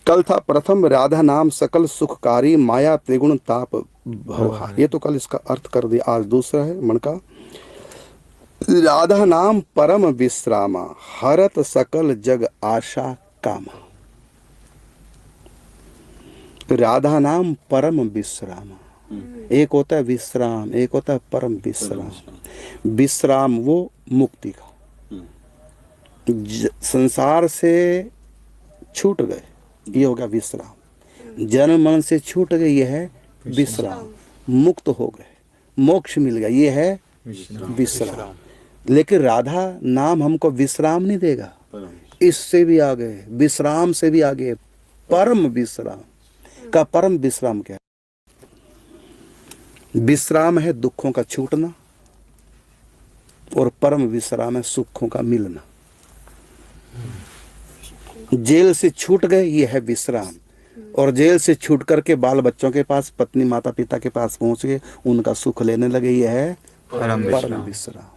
कल था प्रथम राधा नाम सकल सुखकारी माया त्रिगुण ताप भवहार। ये तो कल इसका अर्थ कर दिया। आज दूसरा है मन का। राधा नाम परम विश्रामा हरत सकल जग आशा कामा। राधा नाम परम विश्रामा, एक होता है विश्राम, एक होता है परम विश्राम। विश्राम वो मुक्ति का, संसार से छूट गए, ये हो गया विश्राम। जन्म मन से छूट गए, ये है विश्राम। मुक्त हो गए, मोक्ष मिल गया, ये है विश्राम। लेकिन राधा नाम हमको विश्राम नहीं देगा, इससे भी आगे, विश्राम से भी आगे परम विश्राम का। परम विश्राम क्या है? विश्राम है दुखों का छूटना, और परम विश्राम है सुखों का मिलना। जेल से छूट गए, ये है विश्राम। और जेल से छूट करके बाल बच्चों के पास, पत्नी माता पिता के पास पहुंच गए, उनका सुख लेने लगे, ये है परम विश्राम।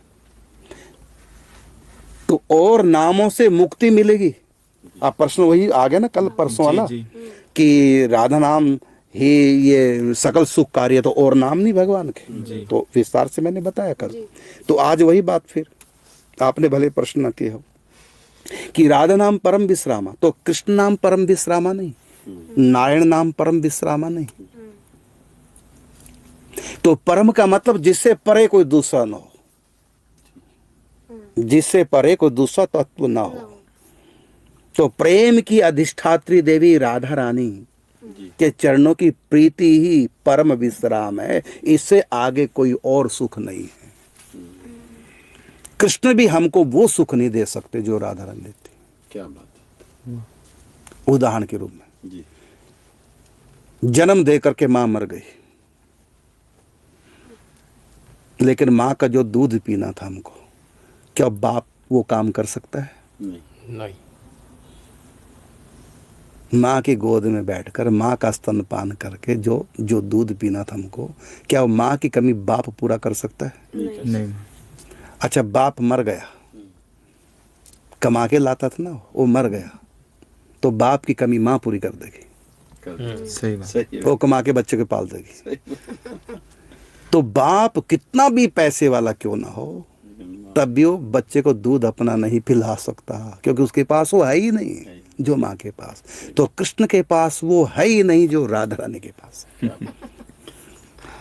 तो और नामों से मुक्ति मिलेगी। आप प्रश्न वही आ गया ना कल परसों वाला, कि राधा नाम ही ये सकल सुख कार्य, तो और नाम नहीं भगवान के। तो विस्तार से मैंने बताया कल। तो आज वही बात फिर आपने भले प्रश्न किए हो कि राधा नाम परम विश्रामा, तो कृष्ण नाम परम विश्रामा नहीं, नारायण नाम परम विश्रामा नहीं। तो परम का मतलब जिससे परे कोई दूसरा न हो, जिससे परे कोई दूसरा तत्व ना हो। तो प्रेम की अधिष्ठात्री देवी राधा रानी के चरणों की प्रीति ही परम विश्राम है, इससे आगे कोई और सुख नहीं है। कृष्ण भी हमको वो सुख नहीं दे सकते जो राधा रानी देती। क्या बात है। उदाहरण के रूप में जी। जन्म दे करके मां मर गई, लेकिन मां का जो दूध पीना था हमको, क्या बाप वो काम कर सकता है? नहीं। माँ की गोद में बैठकर माँ का स्तनपान करके जो जो दूध पीना था हमको, क्या वो माँ की कमी बाप पूरा कर सकता है? नहीं। अच्छा, बाप मर गया, कमा के लाता था ना, वो मर गया, तो बाप की कमी माँ पूरी कर देगी। सही बात। वो कमा के बच्चे को पाल देगी। तो बाप कितना भी पैसे वाला क्यों ना हो, तब भी वो बच्चे को दूध अपना नहीं पिला सकता, क्योंकि उसके पास वो है ही नहीं जो माँ के पास। तो कृष्ण के पास वो है ही नहीं जो राधा रानी के पास।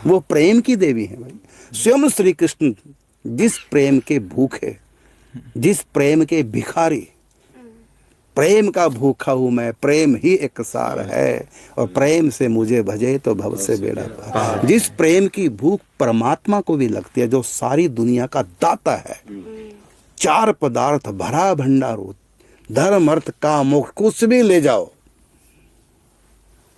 वो प्रेम की देवी है भाई। स्वयं श्री कृष्ण जिस प्रेम के भूखे, जिस प्रेम के भिखारी, प्रेम का भूखा हूं मैं, प्रेम ही एक सार है, और प्रेम से मुझे भजे तो भव से बेड़ा पार। जिस प्रेम की भूख परमात्मा को भी लगती है, जो सारी दुनिया का दाता है, चार पदार्थ भरा भंडारो, धर्म अर्थ काम मोक्ष, कुछ भी ले जाओ,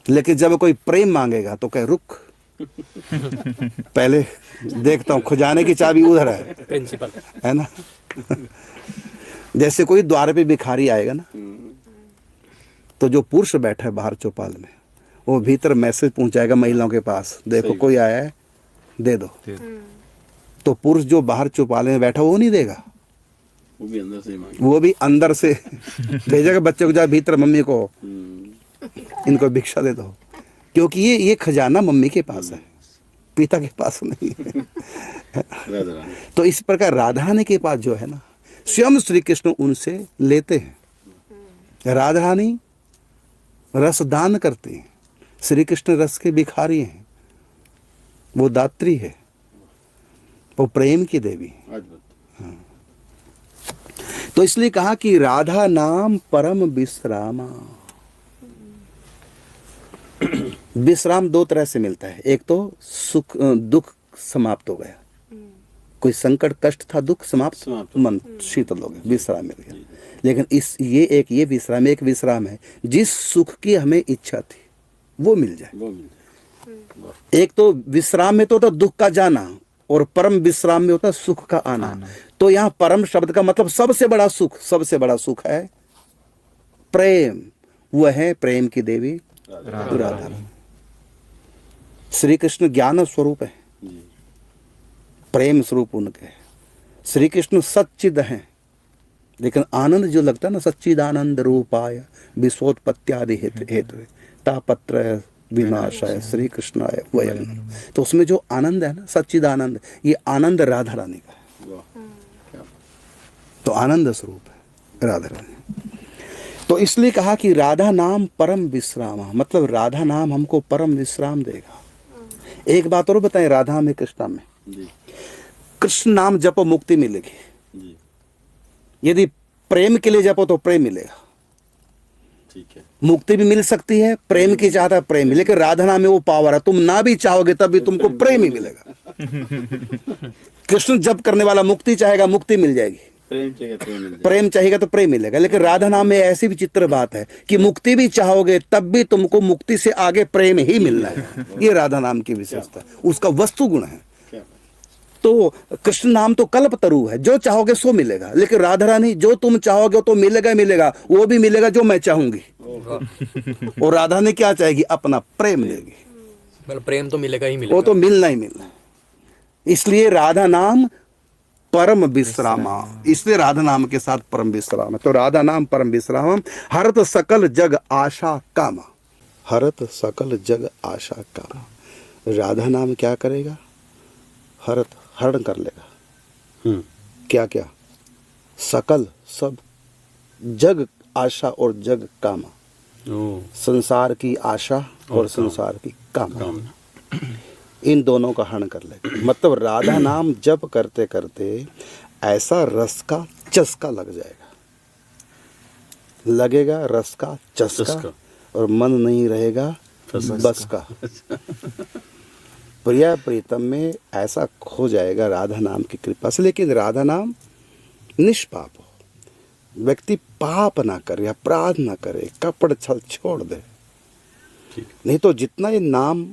लेकिन जब कोई प्रेम मांगेगा तो कहे रुक, पहले देखता हूं, खजाने की चाबी उधर है, प्रिंसिपल है ना। जैसे कोई द्वार पे भिखारी आएगा ना, तो जो पुरुष बैठा है बाहर चौपाल में, वो भीतर मैसेज पहुंचाएगा महिलाओं के पास, देखो कोई आया है, दे दो। तो पुरुष जो बाहर चौपाल में बैठा वो नहीं देगा, वो भी अंदर से भेजेगा बच्चे को, जा भीतर मम्मी को इनको भिक्षा दे दो, क्योंकि ये खजाना मम्मी के पास है, पिता के पास नहीं है। तो इस प्रकार राधा रानी के पास जो है ना, स्वयं श्री कृष्ण उनसे लेते हैं। राधा रानी रस दान करते हैं, श्री कृष्ण रस के भिखारी हैं, वो दात्री है, वो प्रेम की देवी है। हाँ। तो इसलिए कहा कि राधा नाम परम विश्रामा। विश्राम दो तरह से मिलता है, एक तो सुख, दुख समाप्त हो गया, कोई संकट कष्ट था, दुख समाप्त, मन शीतल हो गया, विश्राम मिल गया। लेकिन ये विश्राम, एक विश्राम है जिस सुख की हमें इच्छा थी वो मिल जाए। एक तो विश्राम में तो होता दुख का जाना, और परम विश्राम में होता सुख का आना। तो यहाँ परम शब्द का मतलब सबसे बड़ा सुख, सबसे बड़ा सुख है प्रेम। वह है प्रेम की देवी राधा। श्री कृष्ण ज्ञान स्वरूप है, प्रेम स्वरूप उनके। श्री कृष्ण सच्चिद हैं, लेकिन आनंद जो लगता है ना, सच्चिदानंद रूपाय विश्वोत्पत्त्यादि हेतु तापत्र विनाशाय श्री कृष्णाय वयम, तो उसमें जो आनंद है ना, सच्चिदानंद, ये आनंद राधा रानी का है। वाह क्या तो आनंद स्वरूप है राधा रानी। तो इसलिए कहा कि राधा नाम परम विश्राम, मतलब राधा नाम हमको परम विश्राम देगा। एक बात और बताएं, राधा में कृष्णा में, जी कृष्ण नाम जपो मुक्ति मिलेगी, जी यदि प्रेम के लिए जपो तो प्रेम मिलेगा, ठीक है मुक्ति भी मिल सकती है, प्रेम की चाहता प्रेम, लेकिन राधा नाम में वो पावर है, तुम ना भी चाहोगे तब भी तुमको प्रेम ही मिलेगा। कृष्ण जप करने वाला मुक्ति चाहेगा, मुक्ति मिल जाएगी, प्रेम चाहिए प्रेम मिल जाए। प्रेम चाहेगा तो प्रेम मिलेगा। लेकिन राधा नाम में ऐसी विचित्र बात है कि मुक्ति भी चाहोगे तब भी तुमको मुक्ति से आगे प्रेम ही मिलना है। ये राधा नाम की विशेषता, उसका वस्तु गुण है। क्या तो कृष्ण नाम तो कल्प तरु है, जो चाहोगे सो मिलेगा, लेकिन राधा रानी जो तुम चाहोगे तो मिलेगा ही मिलेगा, वो भी मिलेगा जो मैं चाहूंगी। और राधा ने क्या चाहेगी? अपना प्रेम देगी, मतलब प्रेम तो मिलेगा ही वो मिलेगा। तो मिलना ही मिलना। इसलिए राधा नाम परम विश्रामा, इसलिए राधा नाम के साथ परम विश्राम है। तो राधा नाम परम विश्राम, हरत सकल जग आशा कामा, हरत सकल जग आशा कामा। राधा नाम क्या करेगा? हरत, हरण कर लेगा। क्या क्या? सकल, सब, जग आशा और जग कामा, संसार की आशा और संसार की कामना, इन दोनों का हरण कर लेगा। मतलब राधा नाम जप करते करते ऐसा रस का चस्का लग जाएगा, लगेगा रस का चस्का, और मन नहीं रहेगा बस का। प्रिया प्रीतम में ऐसा खो जाएगा राधा नाम की कृपा से। लेकिन राधा नाम निष्पाप हो, व्यक्ति पाप ना करे, अपराध ना करे, कपड़ छल छोड़ दे, नहीं तो जितना ये नाम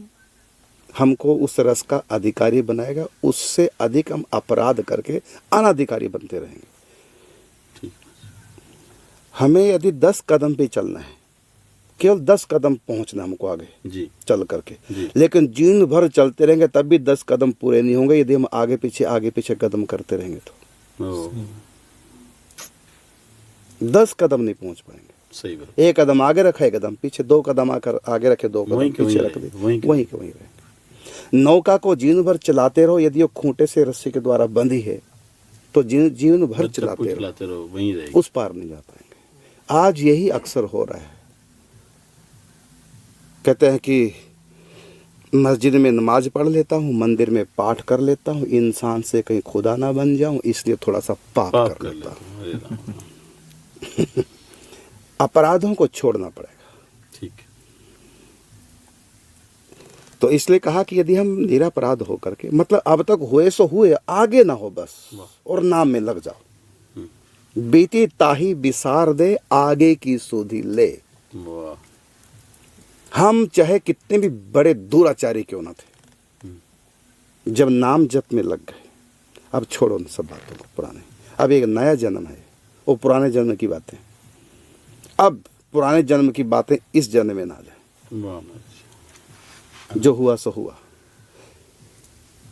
हमको उस रस का अधिकारी बनाएगा, उससे अधिक हम अपराध करके अनाधिकारी बनते रहेंगे। हमें यदि 10 कदम पे चलना है, केवल 10 कदम पहुंचना हमको आगे जी चल करके, लेकिन जीवन भर चलते रहेंगे तब भी 10 कदम पूरे नहीं होंगे यदि हम आगे पीछे कदम करते रहेंगे तो 10 कदम नहीं पहुंच पाएंगे। सही बात। एक कदम आगे रखा, एक कदम पीछे, 2 कदम आगे रखे, 2 कदम पीछे रख दे, वहीं के वहीं रहेंगे। नौका को जीवन भर चलाते रहो, यदि वो खूंटे से रस्सी के द्वारा बंधी है तो जीवन भर चलाते रहो, वहीं रहेगी, उस पार नहीं जा पाएंगे। आज यही अक्सर हो रहा है। कहते हैं कि मस्जिद में नमाज पढ़ लेता हूँ, मंदिर में पाठ कर लेता हूँ, इंसान से कहीं खुदा ना बन जाऊं, इसलिए थोड़ा सा पाप कर लेता हूँ। अपराधों को छोड़ना पड़ेगा। ठीक। तो इसलिए कहा कि यदि हम निरपराध होकर के, मतलब अब तक हुए सो हुए, आगे ना हो बस, और नाम में लग जाओ। बीती ताही बिसार दे, आगे की सुधि ले। हम चाहे कितने भी बड़े दुराचारी क्यों ना थे, जब नाम जप में लग गए, अब छोड़ो उन सब बातों को पुराने। अब एक नया जन्म है, वो पुराने जन्म की बातें, अब पुराने जन्म की बातें इस जन्म में ना जाए। जो हुआ सो हुआ।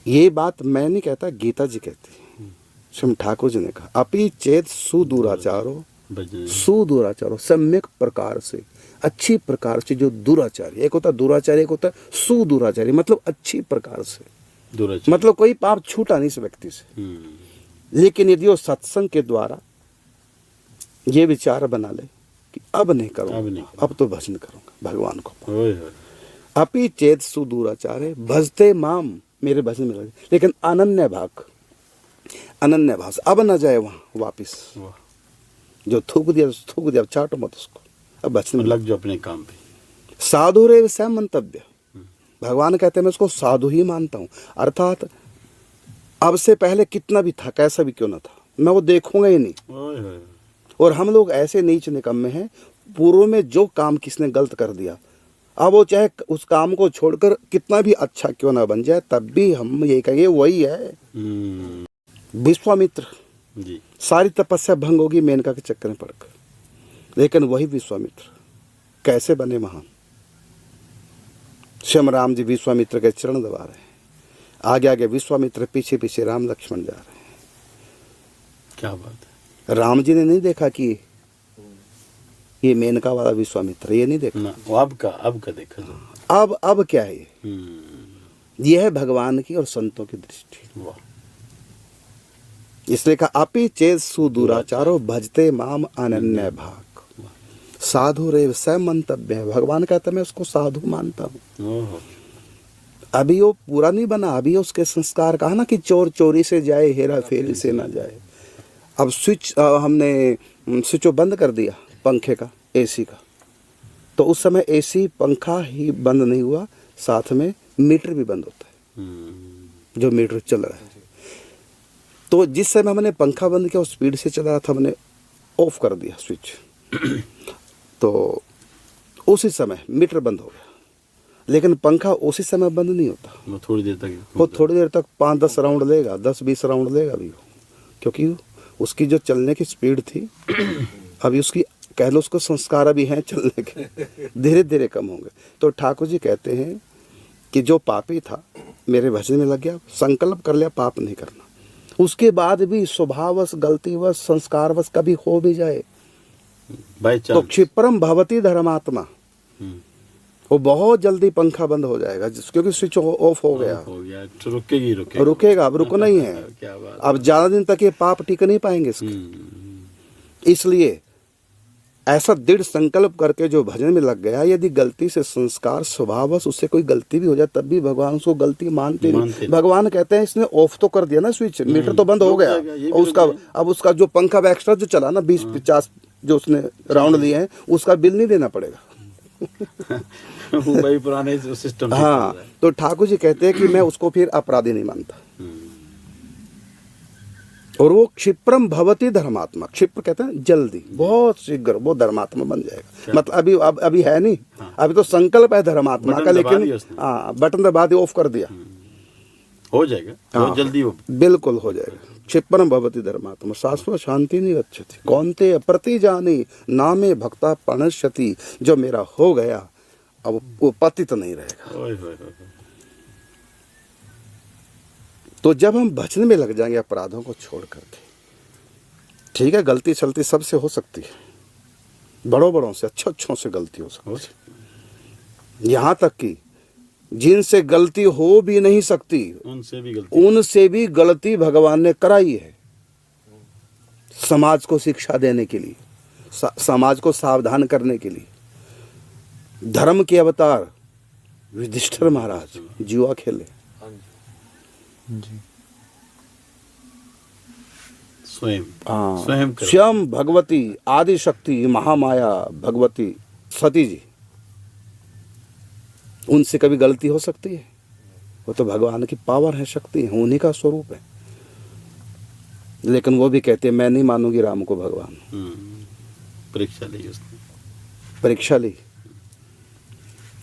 ये बात मैं नहीं कहता, गीता जी कहती है, श्री ठाकुर जी ने कहा, अपि चेत सुदूराचारो, सुदूराचारो, सम्यक प्रकार से, अच्छी प्रकार से। जो दुराचारी, एक होता दुराचारी, एक होता सुदूराचारी, मतलब अच्छी प्रकार से, मतलब कोई पाप छूटा नहीं इस व्यक्ति से। लेकिन यदि वो सत्संग के द्वारा ये विचार बना ले कि अब नहीं करूंगा, अब तो भजन करूंगा भगवान को, अपि चेत सुदूराचारे भजते माम, मेरे भजन में लगे, लेकिन अनन्य भाग, अनन्य भाव, अब न जाए वहां वापिस। जो थूक दिया चाटो मत उसको, अब भजन में लग जाओ अपने काम पे। साधु रे विषय मंतव्य, भगवान कहते हैं मैं उसको साधु ही मानता हूं, अर्थात अब से पहले कितना भी था, कैसा भी क्यों ना था, मैं वो देखूंगा ही नहीं। और हम लोग ऐसे नीच निकम्मे हैं, पूर्व में जो काम किसने गलत कर दिया, अब वो चाहे उस काम को छोड़कर कितना भी अच्छा क्यों ना बन जाए, तब भी हम ये कहेंगे वही है। विश्वामित्र जी, सारी तपस्या भंग होगी मेनका के चक्कर में पड़कर, लेकिन वही विश्वामित्र कैसे बने महान। श्याम राम जी विश्वामित्र के चरण दबा रहे हैं, आगे आगे विश्वामित्र, पीछे पीछे राम लक्ष्मण जा रहे हैं। क्या बात है। राम जी ने नहीं देखा कि ये मेनका वाला विश्वामित्र, ये नहीं देखा। ना वो अब का देखा जो। अब क्या है ये है भगवान की और संतों की दृष्टि। वाह। इसलिए कहा अपि चेत सुदुराचारो भजते माम अनन्य भाग, साधु रे स मंतव्य है। भगवान कहता मैं उसको साधु मानता हूँ। ओहो। अभी वो पूरा नहीं बना, अभी उसके संस्कार कहा ना कि चोर चोरी से जाए, हेरा फेरी से ना जाए। अब हमने स्विच बंद कर दिया पंखे का, एसी का, तो उस समय एसी पंखा ही बंद नहीं हुआ, साथ में मीटर भी बंद होता है, जो मीटर चल रहा है। तो जिस समय हमने पंखा बंद किया, उस स्पीड से चल रहा था, हमने ऑफ कर दिया स्विच, तो उसी समय मीटर बंद हो गया। लेकिन पंखा उसी समय बंद नहीं होता, वो थोड़ी देर तक, वो थोड़ी देर तक 5-10 राउंड लेगा, 10-20 राउंड लेगा भी वो, क्योंकि उसकी जो चलने की स्पीड थी अभी उसकी कह लो उसको संस्कार अभी हैं चलने के, धीरे धीरे कम होंगे। तो ठाकुर जी कहते हैं कि जो पापी था मेरे भजन में लग गया, संकल्प कर लिया पाप नहीं करना, उसके बाद भी स्वभाववश, गलतीवश, संस्कारवश कभी हो भी जाए बाय तो चांस क्षिप्रम भवती धर्मात्मा, वो बहुत जल्दी पंखा बंद हो जाएगा, क्योंकि स्विच ऑफ हो गया। हो गया तो रुकेगी रुकेगा, अब रुकना ही है। क्या बात। अब ज्यादा दिन तक ये पाप टिक नहीं पाएंगे इसके। इसलिए ऐसा दृढ़ संकल्प करके जो भजन में लग गया, यदि गलती से संस्कार स्वभावश उससे कोई गलती भी हो जाए, तब भी भगवान उसको गलती मानते नहीं। भगवान कहते हैं इसने ऑफ तो कर दिया ना स्विच, मीटर तो बंद हो गया, और उसका अब उसका जो पंखा एक्स्ट्रा जो चला ना 20-50 जो उसने राउंड लिए हैं, उसका बिल नहीं देना पड़ेगा। वो भाई पुराने सिस्टम। हाँ, तो ठाकुर जी कहते हैं कि मैं उसको फिर अपराधी नहीं मानता। और वो क्षिप्रम भवती धर्मात्मा, क्षिप्र कहते हैं जल्दी, बहुत शीघ्र वो धर्मात्मा बन जाएगा। मतलब अभी है नहीं, अभी तो संकल्प है धर्मात्मा का, लेकिन हाँ बटन दबा दिया, ऑफ कर दिया, हो जाएगा बहुत जल्दी, वो बिल्कुल हो जाएगा। क्षिप्रम भवती धर्मात्मा शाश्वत शांति नहीं गच्छति कौन्तेय प्रति जानी नामे भक्ता प्रणश्यति, जो मेरा हो गया अब वो पतित नहीं रहेगा। ओए होए होए। तो जब हम भजन में लग जाएंगे अपराधों को छोड़ करके, ठीक है गलती चलती सबसे हो सकती है, बड़ों से अच्छों से गलती हो सकती है, यहाँ तक कि जिनसे गलती हो भी नहीं सकती उनसे भी गलती भगवान ने कराई है, समाज को शिक्षा देने के लिए, समाज को सावधान करने के लिए। धर्म के अवतार युधिष्ठिर महाराज जुआ खेले, स्वयं भगवती आदि शक्ति महामाया भगवती सती जी, उनसे कभी गलती हो सकती है? वो तो भगवान की पावर है, शक्ति है, उन्हीं का स्वरूप है। लेकिन वो भी कहते हैं मैं नहीं मानूंगी राम को भगवान। परीक्षा ली उसने, परीक्षा ली।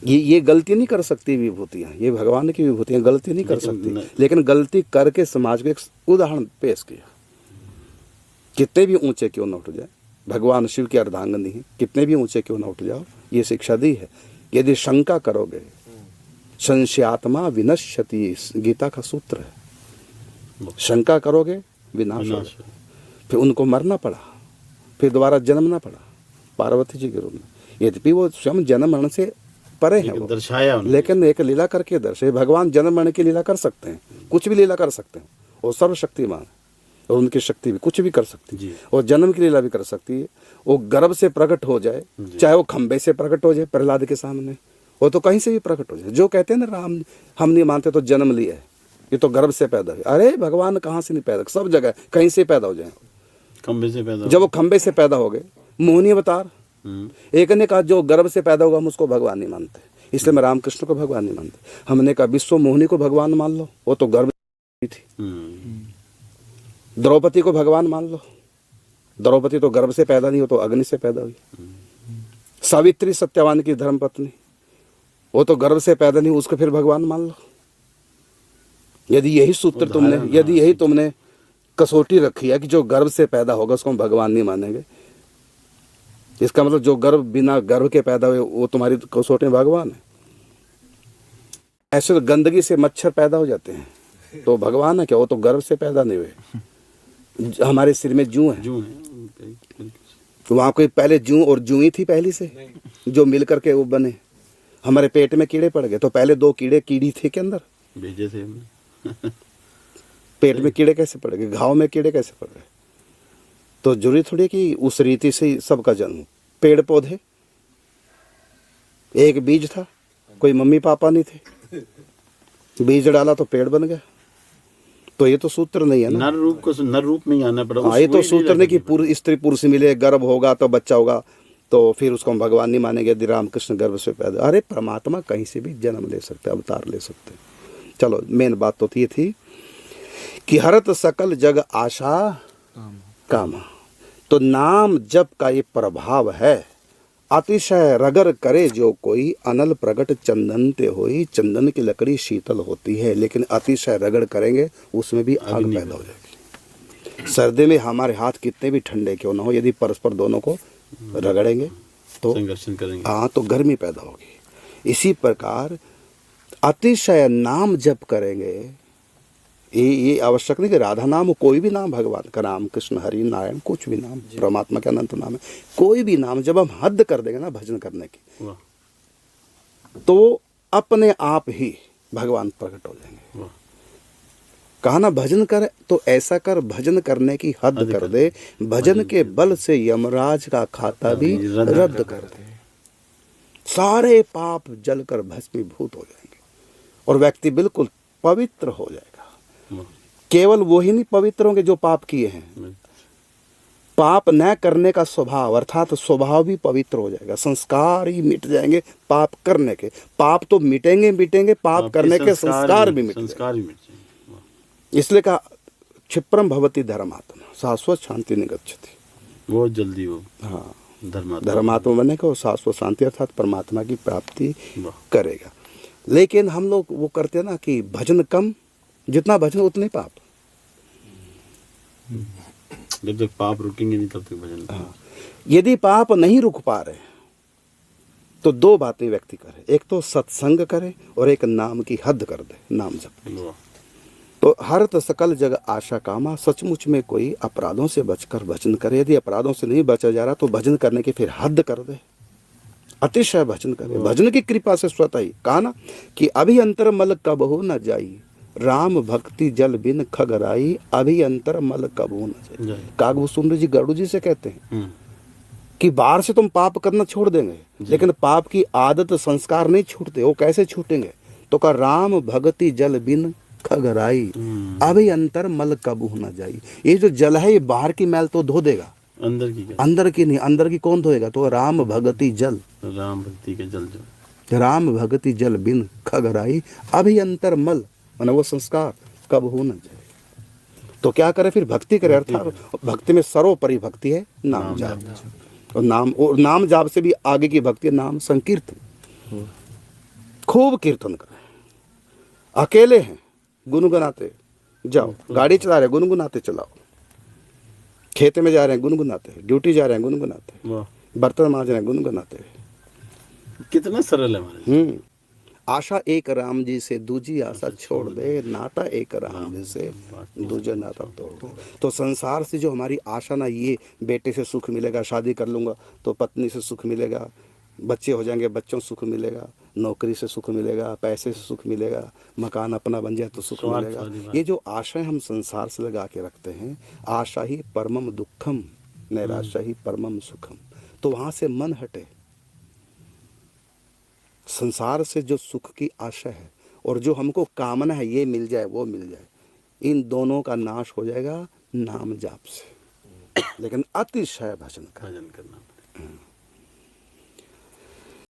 ये गलती नहीं कर सकती विभूतियां, ये भगवान की विभूतियां गलती नहीं कर सकती, लेकिन गलती करके समाज को एक उदाहरण पेश किया। कितने भी ऊंचे क्यों न उठ जाए, भगवान शिव की अर्धांगिनी है, कितने भी ऊंचे क्यों न उठ जाओ, ये शिक्षा दी है। यदि शंका करोगे, संशयात्मा विनश्यति, गीता का सूत्र है। शंका करोगे विनाश होगा। फिर उनको मरना पड़ा, फिर दोबारा जन्मना पड़ा पार्वती जी के रूप में। यद्यपि वो स्वयं जन्म मरण से परे है, दर्शाया, लेकिन एक लीला करके दर्शे। भगवान जन्म मरण की लीला कर सकते हैं, कुछ भी लीला कर सकते हैं, वो सर्वशक्तिमान, और उनकी शक्ति भी कुछ भी कर सकती है, और जन्म की लीला भी कर सकती है। वो गर्भ से प्रकट हो जाए, चाहे वो खंबे से प्रकट हो जाए प्रहलाद के सामने, वो तो कहीं से भी प्रकट हो जाए। जो कहते हैं ना राम हम नहीं मानते तो जन्म लिया है, ये तो गर्भ से पैदा हुआ। अरे भगवान कहाँ से नहीं पैदा, सब जगह कहीं से पैदा हो जाए। खंबे से पैदा, जब वो खंबे से पैदा हो गए, मोहिनी अवतार। एक ने कहा जो गर्भ से पैदा होगा हम उसको भगवान नहीं मानते, इसलिए मैं रामकृष्ण को भगवान नहीं मानते। हमने कहा विश्व मोहिनी को भगवान मान लो, वो तो गर्भ थी। द्रौपदी को भगवान मान लो, द्रौपदी तो गर्भ से पैदा नहीं हो, तो अग्नि से पैदा हुई। सावित्री सत्यवान की धर्मपत्नी, वो तो गर्भ से पैदा नहीं, उसको फिर भगवान मान लो। यदि यही सूत्र तुमने, यदि यही तुमने कसौटी रखी है कि जो गर्भ से पैदा होगा उसको हम भगवान नहीं मानेंगे, इसका मतलब जो गर्भ बिना गर्भ के पैदा हुए वो तुम्हारी कसौटी में भगवान है। ऐसे तो गंदगी से मच्छर पैदा हो जाते हैं तो भगवान है क्या? वो तो गर्भ से पैदा नहीं हुए। हमारे सिर में जूं है, बिल्कुल। तो वहाँ कोई पहले जूं और जूई थी पहली से जो मिल करके वो बने। हमारे पेट में कीड़े पड़ गए तो पहले दो कीड़ी थे के अंदर, भेजे थे हमने। पेट में कीड़े कैसे पड़ गए, घाव में कीड़े कैसे पड़ गए। तो जरूरी थोड़ी कि उस रीति से ही सबका जन्म। पेड़ पौधे एक बीज था, कोई मम्मी पापा नहीं थे, बीज डाला तो पेड़ बन गया। तो ये तो सूत्र नहीं है ना। नर रूप में ही आना पड़ा। हाँ, ये तो सूत्र नहीं कि स्त्री पुरुष मिले, गर्भ होगा तो बच्चा होगा तो फिर उसको हम भगवान नहीं मानेंगे यदि रामकृष्ण गर्भ से पैदा। अरे परमात्मा कहीं से भी जन्म ले सकते, अवतार ले सकते। चलो मेन बात तो ये थी कि हरत सकल जग आशा कामा। तो नाम जप का ये प्रभाव है। अतिशय रगर करे जो कोई, अनल प्रगट चंदन ते होई। चंदन की लकड़ी शीतल होती है, लेकिन अतिशय रगड़ करेंगे उसमें भी आग पैदा हो जाएगी। सर्दी में हमारे हाथ कितने भी ठंडे क्यों ना हो, यदि परस्पर दोनों को रगड़ेंगे तो संघर्षण करेंगे, हाँ, तो गर्मी पैदा होगी। इसी प्रकार अतिशय नाम जप करेंगे। ये आवश्यक नहीं कि राधा नाम हो, कोई भी नाम, भगवान का नाम, कृष्ण हरि नारायण, कुछ भी नाम, परमात्मा के अनंत नाम है, कोई भी नाम जब हम हद कर देंगे ना भजन करने की, वाह, तो अपने आप ही भगवान प्रकट हो जाएंगे। वाह, कहा ना भजन कर तो ऐसा कर, भजन करने की हद कर दे, भजन के बल से यमराज का खाता भी रद्द कर दे। सारे पाप जलकर भस्मीभूत हो जाएंगे और व्यक्ति बिल्कुल पवित्र हो जाएगा। वाह, केवल वो ही नहीं पवित्र होंगे जो पाप किए हैं, पाप न करने का स्वभाव अर्थात स्वभाव भी पवित्र हो जाएगा। संस्कार ही मिट जाएंगे पाप करने के। पाप तो मिटेंगे, पाप करने के संस्कार भी मिट जाएंगे। इसलिए कहा क्षिप्रम भवति धर्मात्मा शाश्वत शांति निगच्छति। बहुत जल्दी वो हाँ, धर्मात्मा बनने का वो शाश्वत शांति अर्थात परमात्मा की प्राप्ति वाह, करेगा। लेकिन हम लोग वो करते हैं ना कि भजन कम, जितना भजन उतने पाप। जब तक पाप रुकेंगे नहीं तब तक भजन। हाँ, यदि पाप नहीं रुक पा रहे तो दो बातें व्यक्ति करे, एक तो सत्संग करे और एक नाम की हद कर दे, नाम जप। वाह, तो हरत सकल जग आशा कामा। सचमुच में कोई अपराधों से बचकर भजन करे, यदि अपराधों से नहीं बचा जा रहा तो भजन करने की फिर हद कर दे, अतिशय भजन करे। भजन की कृपा से स्वतः ही कहा ना कि अभी अंतर मल कबहु न जाई, राम भक्ति जल बिन खगराई। अभी अंतर मल कबहु न जाई। कागभूषुंड जी गरुड़ जी से कहते हैं कि बाहर से तुम पाप करना छोड़ देंगे, लेकिन पाप की आदत संस्कार नहीं छूटते। वो कैसे छूटेंगे? तो कहा राम भक्ति जल बिन खगराई, अभी अंतर मल कबहु न जाई। ये जो जल है ये बाहर की मैल तो धो देगा, अंदर की नहीं। अंदर की कौन धोएगा? तो राम भगति जल, राम भक्ति के जल जो राम भगति जल बिन खगराई, अभी अंतर मल माने वो संस्कार कबहु न जाए। तो क्या करे फिर? भक्ति करे। अर्थात भक्ति में सर्वोपरि भक्ति है नाम जाप। और नाम जाप से भी आगे की भक्ति है नाम संकीर्तन। खूब कीर्तन करें। अकेले हैं गुनगुनाते जाओ, गाड़ी चला रहे गुनगुनाते चलाओ, खेत में जा रहे हैं गुनगुनाते, ड्यूटी जा रहे हैं गुनगुनाते, वाह, बर्तन मांज रहे हैं गुनगुनाते। कितना सरल है हमारे। आशा एक राम जी से दूजी आशा छोड़ दे, नाता एक राम जी से दूजा नाता तोड़ दे। तो संसार से जो हमारी आशा ना, ये बेटे से सुख मिलेगा, शादी कर लूँगा तो पत्नी से सुख मिलेगा, बच्चे हो जाएंगे बच्चों से सुख मिलेगा, नौकरी से सुख मिलेगा, पैसे से सुख मिलेगा, मकान अपना बन जाए तो सुख मिलेगा। ये जो आशाएं हम संसार से लगा के रखते हैं, आशा ही परमम दुखम नैराशा ही परमम सुखम। तो वहाँ से मन हटे। संसार से जो सुख की आशा है और जो हमको कामना है ये मिल जाए वो मिल जाए, इन दोनों का नाश हो जाएगा नाम जाप से। लेकिन अतिशय भजन करना।